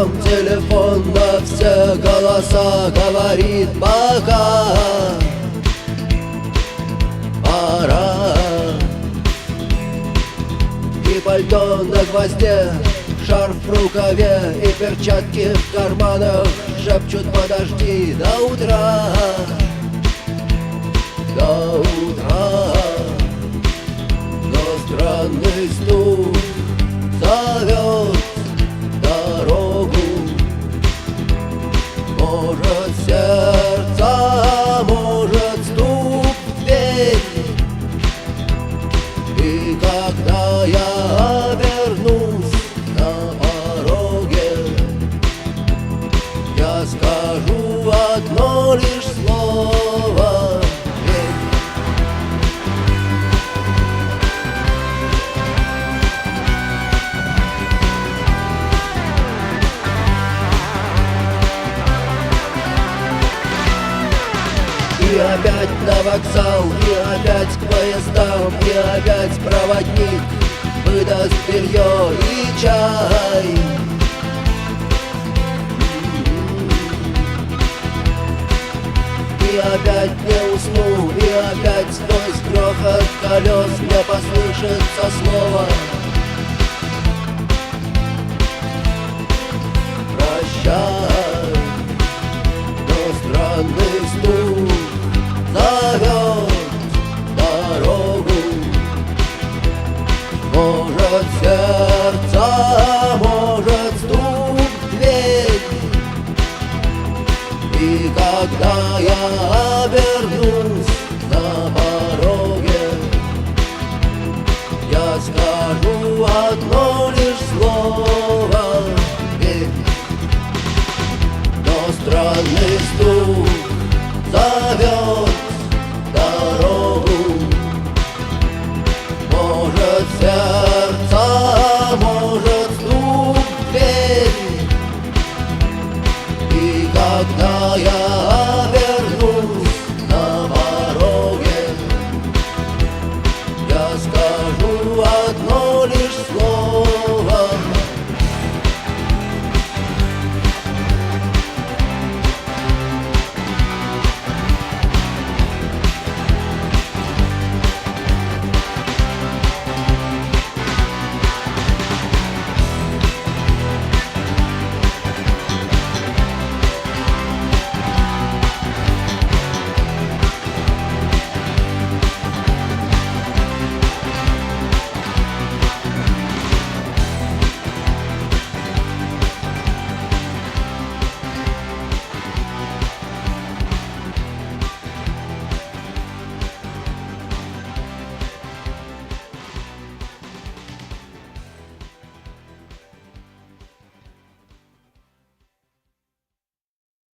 рукам телефон на все голоса говорит: пока, пора. И пальто на гвозде, шарф в рукаве и перчатки в карманах шепчут: подожди до утра, до утра. Но странный стук зовет дорогу. Может, сердце, может, стук в дверь. И когда я обернусь на пороге, я скажу одно лишь слово: верь. И опять на вокзал, и опять к поездам, и опять проводник выдаст белье и чай. И опять не усну, и опять сквозь грохот колес мне послышится слово: прощай. Но странный стук зовет дорогу. Может, сердце, может, стук в дверь. И когда я